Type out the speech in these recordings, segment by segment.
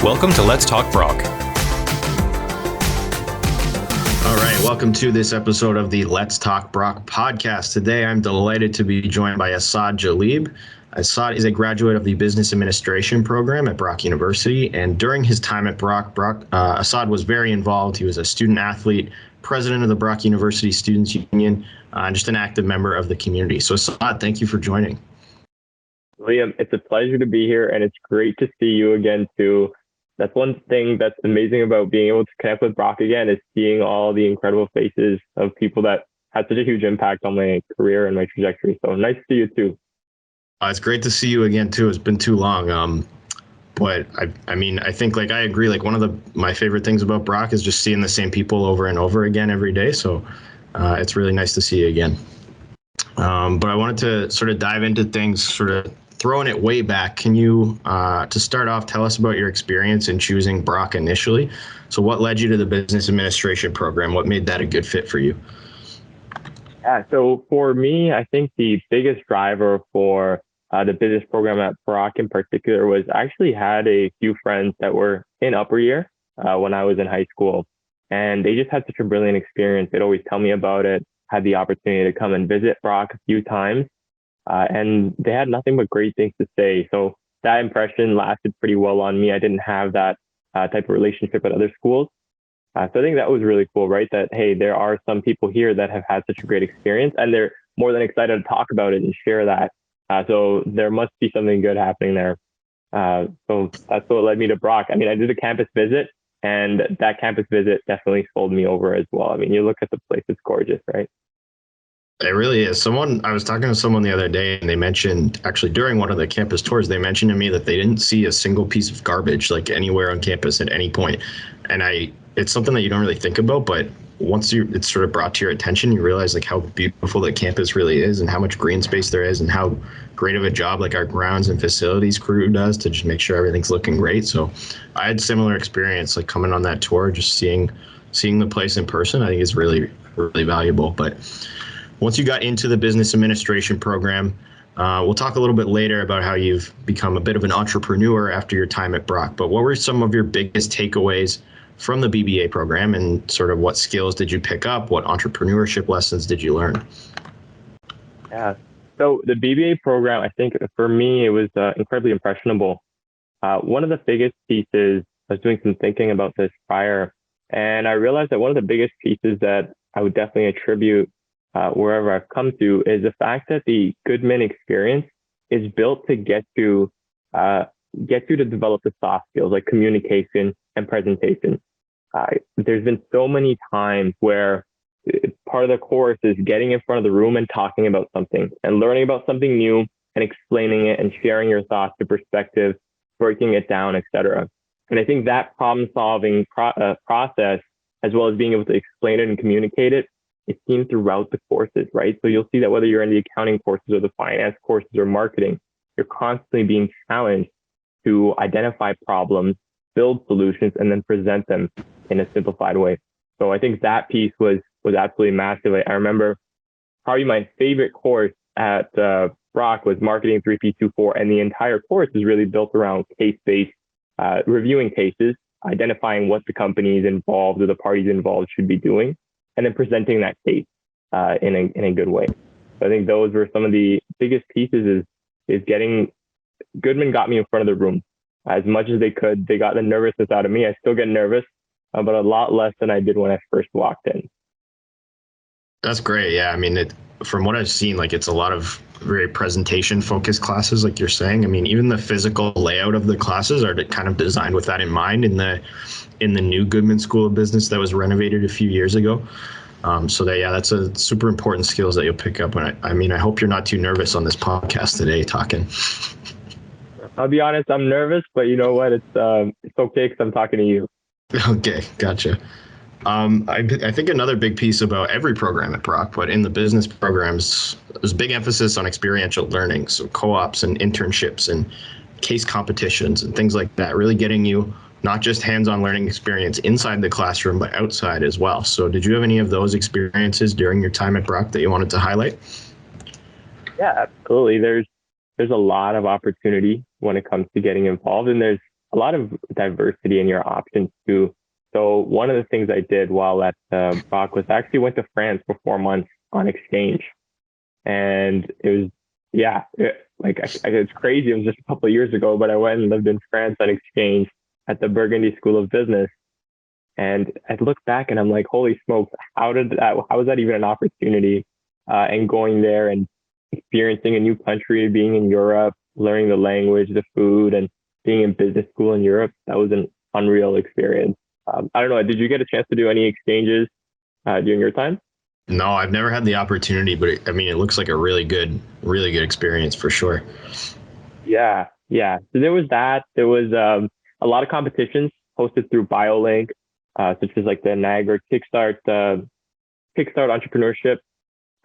Welcome to Let's Talk Brock. All right, welcome to this episode of the Let's Talk Brock podcast. Today, I'm delighted to be joined by Asad Jalib. Asad is a graduate of the Business Administration program at Brock University, and during his time at Brock, Asad was very involved. He was a student athlete, president of the Brock University Students Union, and just an active member of the community. So Asad, thank you for joining. Liam, it's a pleasure to be here, and it's great to see you again too. That's one thing that's amazing about being able to connect with Brock again, is seeing all the incredible faces of people that had such a huge impact on my career and my trajectory. So nice to see you too. It's great to see you again too. It's been too long. But I think I agree. One of my favorite things about Brock is just seeing the same people over and over again every day. So it's really nice to see you again. But I wanted to sort of dive into things, sort of throwing it way back. Can you, to start off, tell us about your experience in choosing Brock initially? So what led you to the business administration program? What made that a good fit for you? Yeah, so for me, I think the biggest driver for the business program at Brock in particular was I actually had a few friends that were in upper year when I was in high school, and they just had such a brilliant experience. They'd always tell me about it, had the opportunity to come and visit Brock a few times. And they had nothing but great things to say. So that impression lasted pretty well on me. I didn't have that type of relationship at other schools. So I think that was really cool, right? That, hey, there are some people here that have had such a great experience, and they're more than excited to talk about it and share that. So there must be something good happening there. So that's what led me to Brock. I did a campus visit, and that campus visit definitely sold me over as well. You look at the place, it's gorgeous, right? It really is. I was talking to someone the other day, and they mentioned, actually during one of the campus tours, they mentioned to me that they didn't see a single piece of garbage anywhere on campus at any point. And it's something that you don't really think about, but once it's sort of brought to your attention, you realize how beautiful the campus really is and how much green space there is and how great of a job our grounds and facilities crew does to just make sure everything's looking great. So I had similar experience coming on that tour, just seeing the place in person. I think is really, really valuable. But once you got into the business administration program, we'll talk a little bit later about how you've become a bit of an entrepreneur after your time at Brock. But what were some of your biggest takeaways from the BBA program, and sort of what skills did you pick up? What entrepreneurship lessons did you learn? Yeah, so the BBA program, I think for me, it was incredibly impressionable. One of the biggest pieces, I was doing some thinking about this prior, and I realized that one of the biggest pieces that I would definitely attribute wherever I've come to is the fact that the Goodman experience is built to get you to develop the soft skills like communication and presentation. There's been so many times where part of the course is getting in front of the room and talking about something and learning about something new and explaining it and sharing your thoughts, your perspective, breaking it down, etc. And I think that problem-solving process, as well as being able to explain it and communicate it, is seen throughout the courses, right? So you'll see that whether you're in the accounting courses or the finance courses or marketing, you're constantly being challenged to identify problems, build solutions, and then present them in a simplified way. So I think that piece was absolutely massive. I remember probably my favorite course at Brock was Marketing 3P24, and the entire course is really built around case-based, reviewing cases, identifying what the companies involved or the parties involved should be doing, and then presenting that case in a good way. So I think those were some of the biggest pieces is getting, Goodman got me in front of the room as much as they could. They got the nervousness out of me. I still get nervous, but a lot less than I did when I first walked in. That's great. Yeah. From what I've seen, it's a lot of very presentation focused classes, like you're saying. Even the physical layout of the classes are kind of designed with that in mind in the new Goodman School of Business that was renovated a few years ago. That's a super important skills that you'll pick up. And I hope you're not too nervous on this podcast today talking. I'll be honest, I'm nervous, but you know what? It's okay because I'm talking to you. Okay, gotcha. I think another big piece about every program at Brock, but in the business programs, there's a big emphasis on experiential learning. So co-ops and internships and case competitions and things like that, really getting you not just hands-on learning experience inside the classroom, but outside as well. So did you have any of those experiences during your time at Brock that you wanted to highlight? Yeah, absolutely. There's a lot of opportunity when it comes to getting involved, and there's a lot of diversity in your options too. So one of the things I did while at Brock was I actually went to France for 4 months on exchange, and it was yeah, it's crazy. It was just a couple of years ago, but I went and lived in France on exchange at the Burgundy School of Business. And I look back and I'm like, holy smokes, how was that even an opportunity? And going there and experiencing a new country, being in Europe, learning the language, the food, and being in business school in Europe, that was an unreal experience. I don't know. Did you get a chance to do any exchanges during your time? No, I've never had the opportunity, but I mean, it looks like a really good experience for sure. Yeah, yeah. So there was that. There was a lot of competitions hosted through BioLink, such as like the Niagara Kickstart entrepreneurship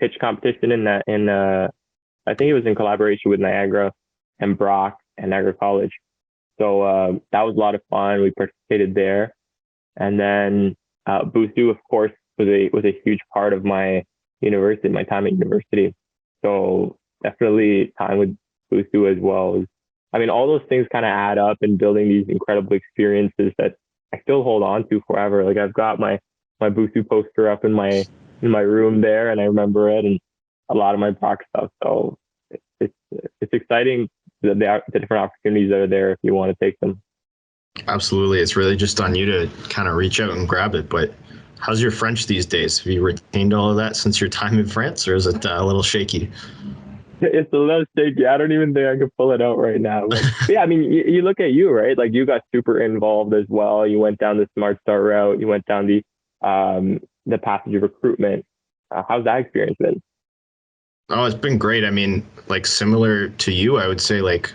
pitch competition I think it was in collaboration with Niagara and Brock and Niagara College. So that was a lot of fun. We participated there, and then Busu, of course, was a huge part of my university, my time at university. So definitely time with Busu as well. I mean, all those things kind of add up and building these incredible experiences that I still hold on to forever. Like I've got my Busu poster up in my room there, and I remember it, and a lot of my Brock stuff. So it's it's exciting the different opportunities that are there if you want to take them. Absolutely. It's really just on you to kind of reach out and grab it. But how's your French these days? Have you retained all of that since your time in France, or is it a little shaky? It's a little shaky. I don't even think I could pull it out right now. But yeah, I mean, you look at you, right? Like you got super involved as well. You went down the Smart Start route. You went down the passage of recruitment. How's that experience been? Oh, it's been great. I mean, like similar to you, I would say like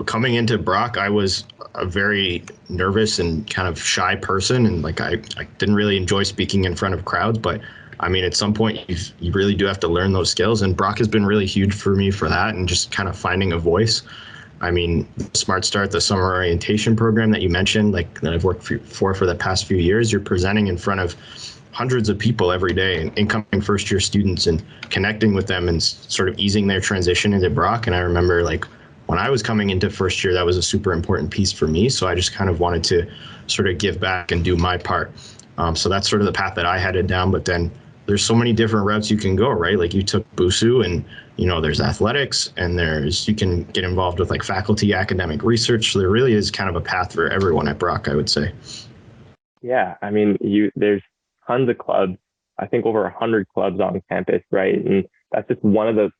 coming into Brock, I was a very nervous and kind of shy person. And like, I didn't really enjoy speaking in front of crowds, but I mean, at some point you really do have to learn those skills. And Brock has been really huge for me for that and just kind of finding a voice. I mean, Smart Start, the summer orientation program that you mentioned, like that I've worked for the past few years, you're presenting in front of hundreds of people every day and incoming first year students and connecting with them and sort of easing their transition into Brock. And I remember like when I was coming into first year, that was a super important piece for me. So I just kind of wanted to sort of give back and do my part. So that's sort of the path that I headed down. But then there's so many different routes you can go, right? Like you took Busu and, you know, there's athletics and you can get involved with like faculty academic research. So there really is kind of a path for everyone at Brock, I would say. Yeah, I mean, there's tons of clubs. I think over 100 clubs on campus, right? And that's just one of the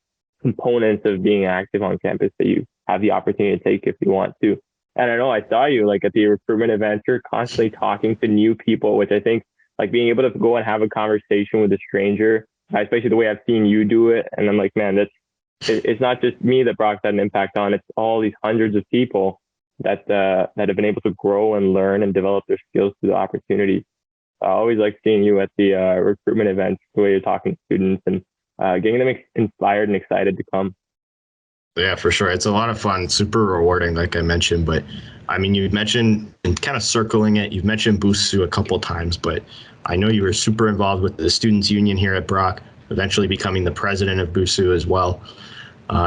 components of being active on campus that you have the opportunity to take if you want to. And I know I saw you like at the recruitment event, you're constantly talking to new people, which I think like being able to go and have a conversation with a stranger, especially the way I've seen you do it. And I'm like, man, it's not just me that Brock's had an impact on, it's all these hundreds of people that have been able to grow and learn and develop their skills through the opportunities. I always like seeing you at the recruitment events, the way you're talking to students and getting them inspired and excited to come. Yeah, for sure. It's a lot of fun, super rewarding, like I mentioned. But I mean, you mentioned and kind of circling it, you've mentioned Busu a couple of times, but I know you were super involved with the Students Union here at Brock, eventually becoming the president of Busu as well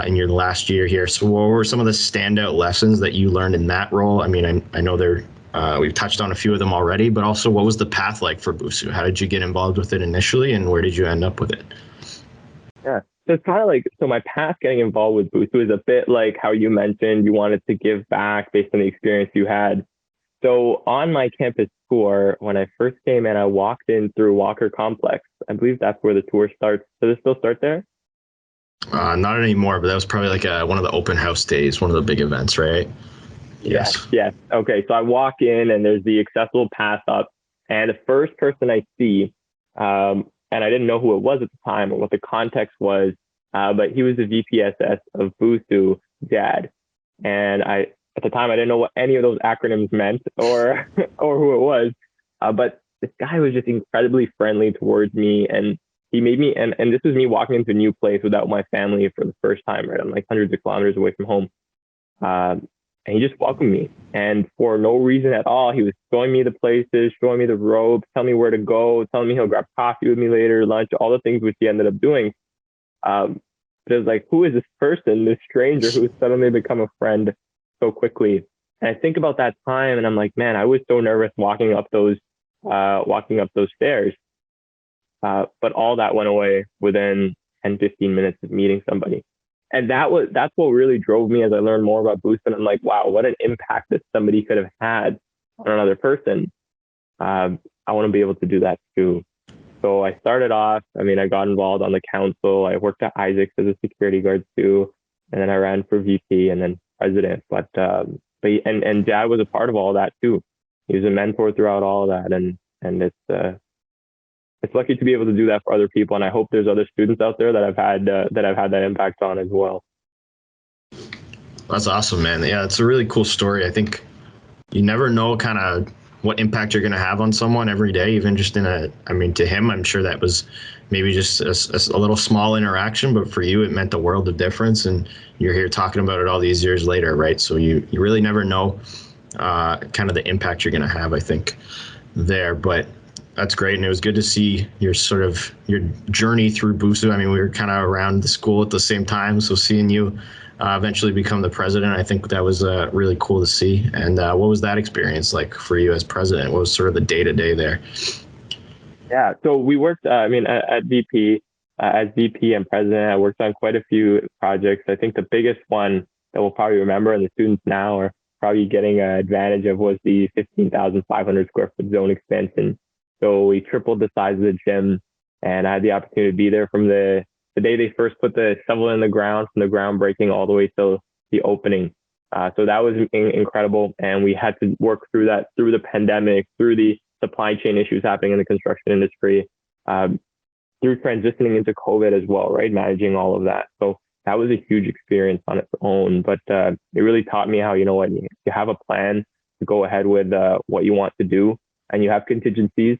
in your last year here. So what were some of the standout lessons that you learned in that role? I mean, I know we've touched on a few of them already, but also what was the path like for Busu? How did you get involved with it initially and where did you end up with it? Yeah. So it's kind of like, so my path getting involved with Busu is a bit like how you mentioned you wanted to give back based on the experience you had. So on my campus tour, when I first came in, I walked in through Walker Complex. I believe that's where the tour starts. Does it still start there? Not anymore, but that was probably like one of the open house days, one of the big events, right? Yes. Yes. Yes. Okay. So I walk in and there's the accessible path up, and the first person I see, and I didn't know who it was at the time or what the context was, but he was the VPSS of Busu, Dad. And at the time, I didn't know what any of those acronyms meant or or who it was, but this guy was just incredibly friendly towards me, and he made me, and this was me walking into a new place without my family for the first time, right? I'm like hundreds of kilometers away from home. And he just welcomed me. And for no reason at all, he was showing me the places, showing me the ropes, telling me where to go, telling me he'll grab coffee with me later, lunch, all the things which he ended up doing. But it was like, who is this person, this stranger who's suddenly become a friend so quickly? And I think about that time and I'm like, man, I was so nervous walking up those stairs. But all that went away within 10, 15 minutes of meeting somebody. And that's what really drove me as I learned more about Boost. And I'm like, wow, what an impact that somebody could have had on another person. I want to be able to do that too. So I started off, I mean, I got involved on the council. I worked at Isaacs as a security guard too. And then I ran for VP and then president. And Dad was a part of all that too. He was a mentor throughout all of that. And it's lucky to be able to do that for other people. And I hope there's other students out there that I've had that impact on as well. That's awesome, man. Yeah, it's a really cool story. I think you never know kind of what impact you're going to have on someone every day, even just I mean, to him, I'm sure that was maybe just a little small interaction, but for you, it meant the world of difference. And you're here talking about it all these years later, right? So you really never know kind of the impact you're going to have, I think, there. But that's great. And it was good to see your journey through Boost. I mean, we were kind of around the school at the same time. So seeing you eventually become the president, I think that was really cool to see. And what was that experience like for you as president? What was sort of the day-to-day there? Yeah, so we worked, at VP, as VP and president, I worked on quite a few projects. I think the biggest one that we'll probably remember, and the students now are probably getting advantage of, was the 15,500 square foot zone expansion. So we tripled the size of the gym, and I had the opportunity to be there from the day they first put the shovel in the ground, from the groundbreaking all the way till the opening. So that was incredible. And we had to work through that, through the pandemic, through the supply chain issues happening in the construction industry, through transitioning into COVID as well, right? Managing all of that. So that was a huge experience on its own, but it really taught me how, you know what, you have a plan to go ahead with what you want to do, and you have contingencies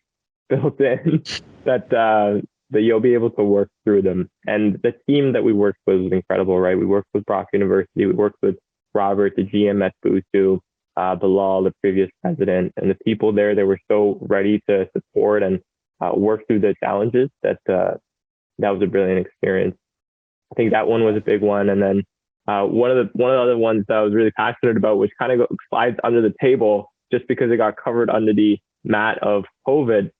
built in that you'll be able to work through them. And the team that we worked with was incredible, right? We worked with Brock University, we worked with Robert, the GM at Busu, Bilal, the previous president, and the people there, they were so ready to support and work through the challenges that was a brilliant experience. I think that one was a big one. And then one of the other ones that I was really passionate about, which kind of slides under the table just because it got covered under the mat of COVID,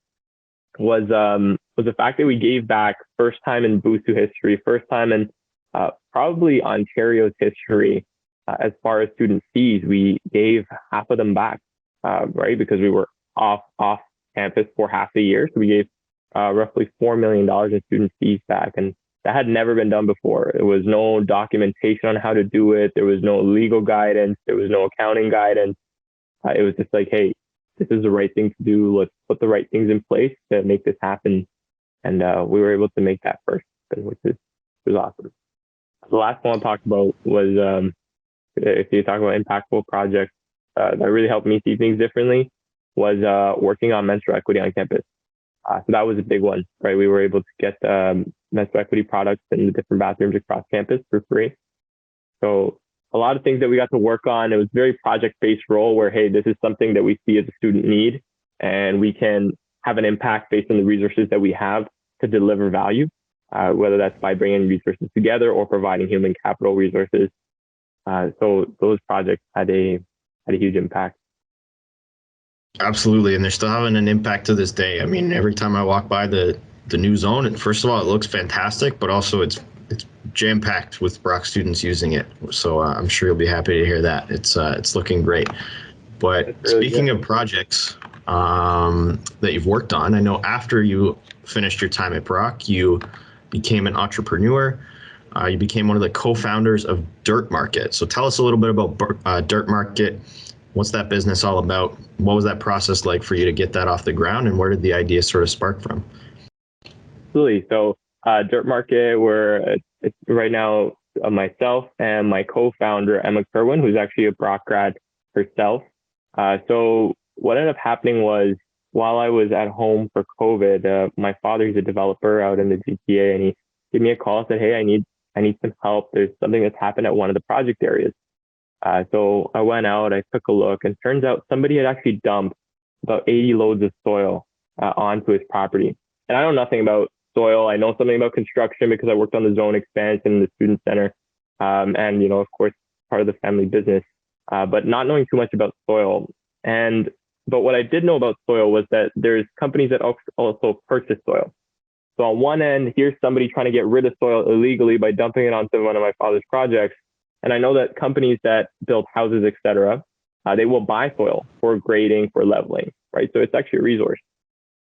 was the fact that we gave back, first time in Busu history, first time in probably Ontario's history, as far as student fees. We gave half of them back, right? Because we were off campus for half the year. So we gave roughly $4 million in student fees back. And that had never been done before. There was no documentation on how to do it. There was no legal guidance. There was no accounting guidance. It was just like, hey, this is the right thing to do. Let's put the right things in place to make this happen. And we were able to make that first, which was awesome. The last one I'll talk about was, if you talk about impactful projects that really helped me see things differently, was working on menstrual equity on campus. So that was a big one, right? We were able to get menstrual equity products in the different bathrooms across campus for free. So a lot of things that we got to work on. It was a very project-based role where, hey, this is something that we see as a student need, and we can have an impact based on the resources that we have to deliver value, whether that's by bringing resources together or providing human capital resources. So those projects had a huge impact. Absolutely, and they're still having an impact to this day. I mean, every time I walk by the new zone, and first of all, it looks fantastic, but also it's jam-packed with Brock students using it. So I'm sure you'll be happy to hear that. It's looking great. But really speaking of projects that you've worked on, I know after you finished your time at Brock, you became an entrepreneur. You became one of the co-founders of DirtMarket. So tell us a little bit about DirtMarket. What's that business all about? What was that process like for you to get that off the ground, and where did the idea sort of spark from? Absolutely. So DirtMarket, it's right now myself and my co-founder, Emma Kerwin, who's actually a Brock grad herself. So what ended up happening was, while I was at home for COVID, my father, he's a developer out in the GTA, and he gave me a call and said, hey, I need some help. There's something that's happened at one of the project areas. So I went out, I took a look, and turns out somebody had actually dumped about 80 loads of soil onto his property. And I know nothing about soil. I know something about construction because I worked on the zone expansion, the student center, and, of course, part of the family business. but not knowing too much about soil. But what I did know about soil was that there's companies that also purchase soil. So on one end, here's somebody trying to get rid of soil illegally by dumping it onto one of my father's projects. And I know that companies that build houses, etc., they will buy soil for grading, for leveling, right? So it's actually a resource.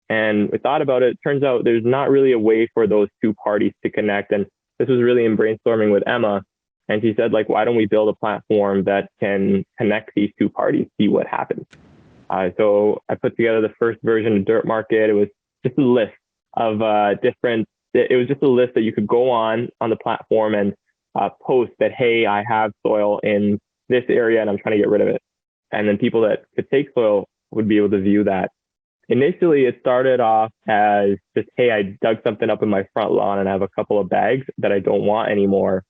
And we thought about it. Turns out there's not really a way for those two parties to connect. And this was really in brainstorming with Emma. And she said, like, why don't we build a platform that can connect these two parties, see what happens? So I put together the first version of DirtMarket. It was just a list of it was just a list that you could go on the platform and post that, hey, I have soil in this area and I'm trying to get rid of it. And then people that could take soil would be able to view that. Initially, it started off as just, hey, I dug something up in my front lawn and I have a couple of bags that I don't want anymore.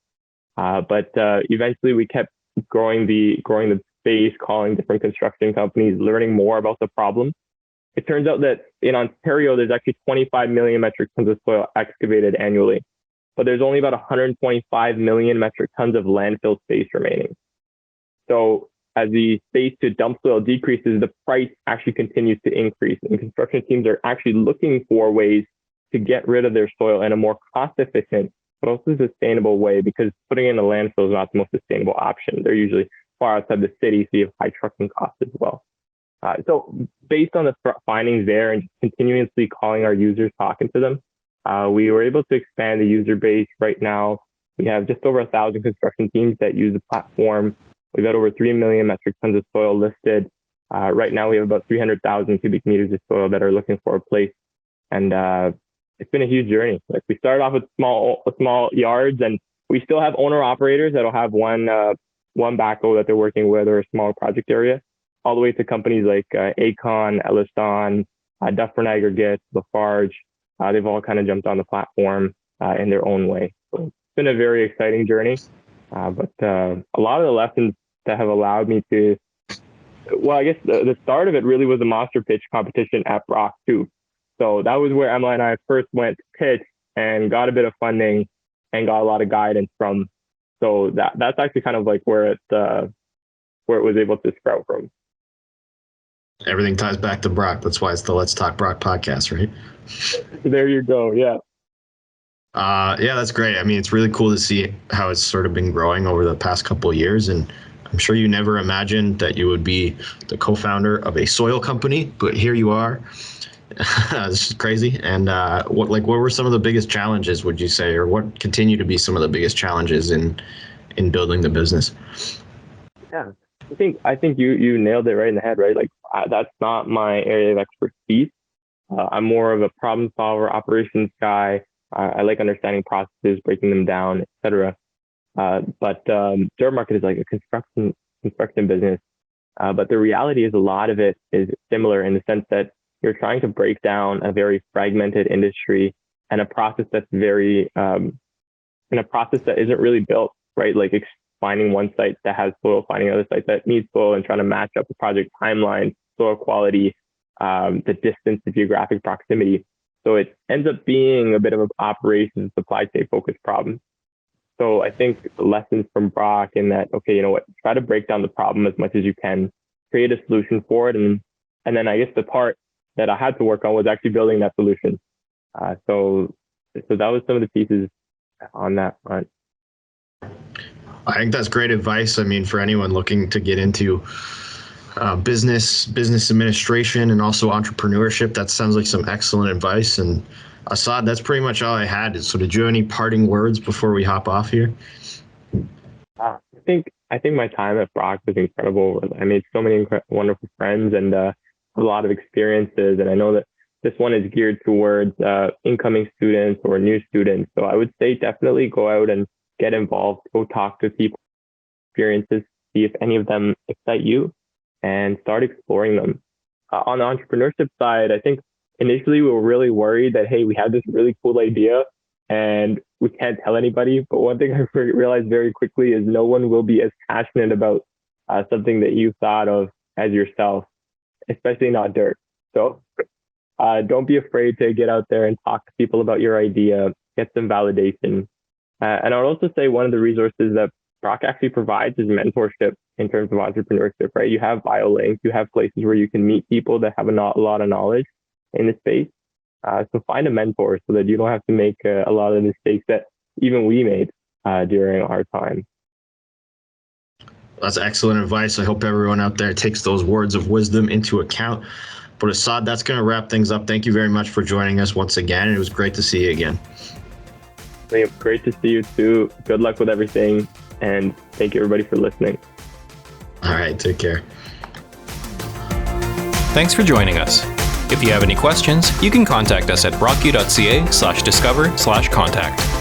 But eventually we kept growing the space, calling different construction companies, learning more about the problem. It turns out that in Ontario, there's actually 25 million metric tons of soil excavated annually, but there's only about 125 million metric tons of landfill space remaining. So as the space to dump soil decreases, the price actually continues to increase. And construction teams are actually looking for ways to get rid of their soil in a more cost-efficient, but also sustainable way, because putting it in a landfill is not the most sustainable option. They're usually far outside the city, so you have high trucking costs as well. So based on the findings there and continuously calling our users, talking to them, we were able to expand the user base. Right now, we have just over 1,000 construction teams that use the platform. We've got over 3 million metric tons of soil listed. Right now, we have about 300,000 cubic meters of soil that are looking for a place. And it's been a huge journey. Like, we started off with small yards, and we still have owner operators that'll have one backhoe that they're working with, or a small project area, all the way to companies like Acon, Elliston, Dufferin Aggregates, Lafarge. They've all kind of jumped on the platform in their own way. So it's been a very exciting journey. But a lot of the lessons that have allowed me to, well, I guess the start of it really was a monster pitch competition at Brock too. So that was where Emma and I first went to pitch and got a bit of funding and got a lot of guidance from. So that's actually kind of like where it was able to sprout from. Everything ties back to Brock. That's why it's the Let's Talk Brock podcast, right? There you go. Yeah. Yeah, that's great. I mean, it's really cool to see how it's sort of been growing over the past couple of years. And I'm sure you never imagined that you would be the co-founder of a soil company, but here you are. This is crazy. And what were some of the biggest challenges, would you say, or what continue to be some of the biggest challenges in building the business? Yeah, I think you nailed it right in the head, right? Like, that's not my area of expertise. I'm more of a problem solver, operations guy. I like understanding processes, breaking them down, etc. But DirtMarket is like a construction business. But the reality is a lot of it is similar in the sense that you're trying to break down a very fragmented industry and a process that's very, and a process that isn't really built, right? Like finding one site that has soil, finding another site that needs soil, and trying to match up the project timeline, soil quality, the distance, the geographic proximity. So it ends up being a bit of an operations supply chain focused problem. So I think the lessons from Brock in that, okay, you know what, try to break down the problem as much as you can, create a solution for it. And then I guess the part that I had to work on was actually building that solution. So that was some of the pieces on that front. I think that's great advice. I mean, for anyone looking to get into business administration and also entrepreneurship, that sounds like some excellent advice. And Asad, that's pretty much all I had. So did you have any parting words before we hop off here? I think my time at Brock was incredible. I made so many wonderful friends and a lot of experiences. And I know that this one is geared towards incoming students or new students. So I would say definitely go out and get involved, go talk to people, experiences, see if any of them excite you, and start exploring them. On the entrepreneurship side, I think initially we were really worried that, hey, we had this really cool idea and we can't tell anybody. But one thing I realized very quickly is no one will be as passionate about something that you thought of as yourself, especially not dirt. So don't be afraid to get out there and talk to people about your idea, get some validation. And I would also say one of the resources that Brock actually provides is mentorship. in terms of entrepreneurship, right? You have BioLink, you have places where you can meet people that have a lot of knowledge in the space. So find a mentor so that you don't have to make a lot of the mistakes that even we made during our time. That's excellent advice. I hope everyone out there takes those words of wisdom into account. But Asad, that's going to wrap things up. Thank you very much for joining us once again. It was great to see you again. Great to see you too. Good luck with everything. And thank you everybody for listening. All right, take care. Thanks for joining us. If you have any questions, you can contact us at rocky.ca/discover/contact.